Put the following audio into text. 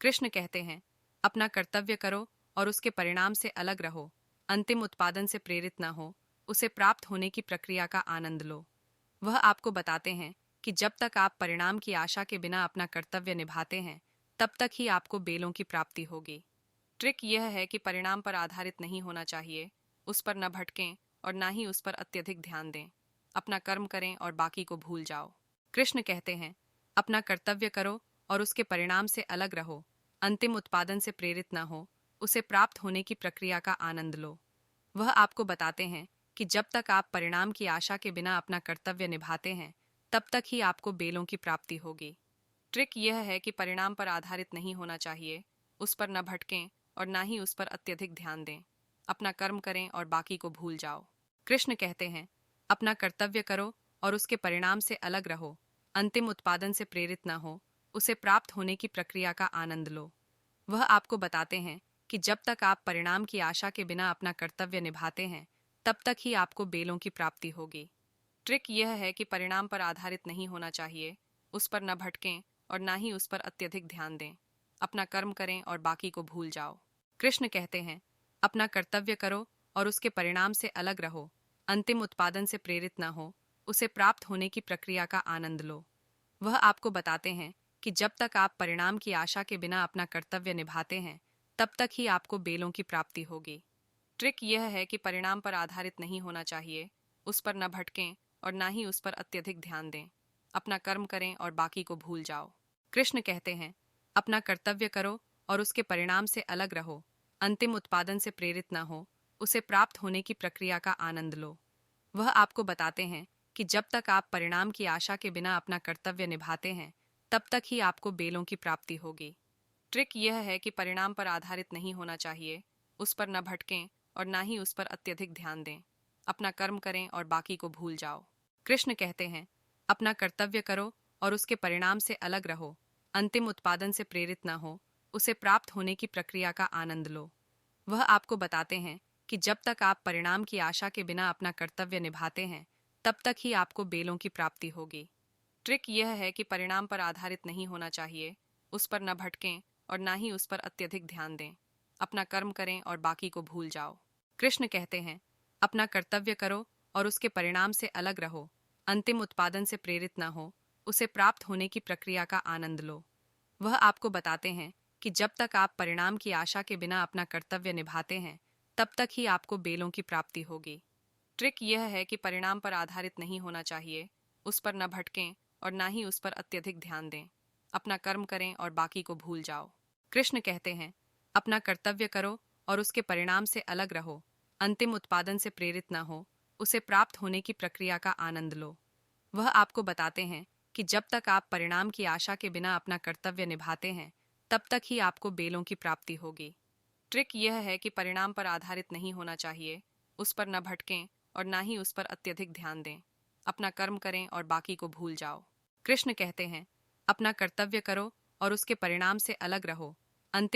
कृष्ण कहते हैं, अपना कर्तव्य करो और उसके परिणाम से अलग रहो। अंतिम उत्पादन से प्रेरित न हो, उसे प्राप्त होने की प्रक्रिया का आनंद लो। वह आपको बताते हैं कि जब तक आप परिणाम की आशा के बिना अपना कर्तव्य निभाते हैं, तब तक ही आपको बेलों की प्राप्ति होगी। ट्रिक यह है कि परिणाम पर आधारित नहीं होना चाहिए, उस पर न भटकें और न ही उस पर अत्यधिक ध्यान दें। अपना कर्म करें और बाकी को भूल जाओ। कृष्ण कहते हैं, अपना कर्तव्य करो और उसके परिणाम से अलग रहो। अंतिम उत्पादन से प्रेरित न हो, उसे प्राप्त होने की प्रक्रिया का आनंद लो। वह आपको बताते हैं कि जब तक आप परिणाम की आशा के बिना अपना कर्तव्य निभाते हैं, तब तक ही आपको बेलों की प्राप्ति होगी। ट्रिक यह है कि परिणाम पर आधारित नहीं होना चाहिए, उस पर न भटकें और न ही उस पर अत्यधिक ध्यान दें। अपना कर्म करें और बाकी को भूल जाओ। कृष्ण कहते हैं, अपना कर्तव्य करो और उसके परिणाम से अलग रहो। अंतिम उत्पादन से प्रेरित न हो, उसे प्राप्त होने की प्रक्रिया का आनंद लो। वह आपको बताते हैं कि जब तक आप परिणाम की आशा के बिना अपना कर्तव्य निभाते हैं, तब तक ही आपको बेलों की प्राप्ति होगी। ट्रिक यह है कि परिणाम पर आधारित नहीं होना चाहिए, उस पर न भटकें और न ही उस पर अत्यधिक ध्यान दें। अपना कर्म करें और बाकी को भूल जाओ। कृष्ण कहते हैं, अपना कर्तव्य करो और उसके परिणाम से अलग रहो। अंतिम उत्पादन से प्रेरित न हो, उसे प्राप्त होने की प्रक्रिया का आनंद लो। वह आपको बताते हैं कि जब तक आप परिणाम की आशा के बिना अपना कर्तव्य निभाते हैं, तब तक ही आपको बेलों की प्राप्ति होगी। ट्रिक यह है कि परिणाम पर आधारित नहीं होना चाहिए, उस पर न भटकें और न ही उस पर अत्यधिक ध्यान दें। अपना कर्म करें और बाकी को भूल जाओ। कृष्ण कहते हैं, अपना कर्तव्य करो और उसके परिणाम से अलग रहो। अंतिम उत्पादन से प्रेरित न हो, उसे प्राप्त होने की प्रक्रिया का आनंद लो। वह आपको बताते हैं कि जब तक आप परिणाम की आशा के बिना अपना कर्तव्य निभाते हैं, तब तक ही आपको बेलों की प्राप्ति होगी। ट्रिक यह है कि परिणाम पर आधारित नहीं होना चाहिए, उस पर न भटकें और न ही उस पर अत्यधिक ध्यान दें। अपना कर्म करें और बाकी को भूल जाओ। कृष्ण कहते हैं, अपना कर्तव्य करो और उसके परिणाम से अलग रहो। अंतिम उत्पादन से प्रेरित न हो, उसे प्राप्त होने की प्रक्रिया का आनंद लो। वह आपको बताते हैं कि जब तक आप परिणाम की आशा के बिना अपना कर्तव्य निभाते हैं, तब तक ही आपको बेलों की प्राप्ति होगी। ट्रिक यह है कि परिणाम पर आधारित नहीं होना चाहिए, उस पर न भटकें और न ही उस पर अत्यधिक ध्यान दें। अपना कर्म करें और बाकी को भूल जाओ। कृष्ण कहते हैं, अपना कर्तव्य करो और उसके परिणाम से अलग रहो। अंतिम उत्पादन से प्रेरित न हो, उसे प्राप्त होने की प्रक्रिया का आनंद लो। वह आपको बताते हैं कि जब तक आप परिणाम की आशा के बिना अपना कर्तव्य निभाते हैं, तब तक ही आपको बेलों की प्राप्ति होगी। ट्रिक यह है कि परिणाम पर आधारित नहीं होना चाहिए, उस पर न भटकें और न ही उस पर अत्यधिक ध्यान दें। अपना कर्म करें और बाकी को भूल जाओ। कृष्ण कहते हैं, अपना कर्तव्य करो और उसके परिणाम से अलग रहो। अंतिम उत्पादन से प्रेरित न हो, उसे प्राप्त होने की प्रक्रिया का आनंद लो। वह आपको बताते हैं कि जब तक आप परिणाम की आशा के बिना अपना कर्तव्य निभाते हैं, तब तक ही आपको बेलों की प्राप्ति होगी। ट्रिक यह है कि परिणाम पर आधारित नहीं होना चाहिए, उस पर न भटकें और न ही उस पर अत्यधिक ध्यान दें। अपना कर्म करें और बाकी को भूल जाओ। कृष्ण कहते हैं, अपना कर्तव्य करो और उसके परिणाम से अलग रहो।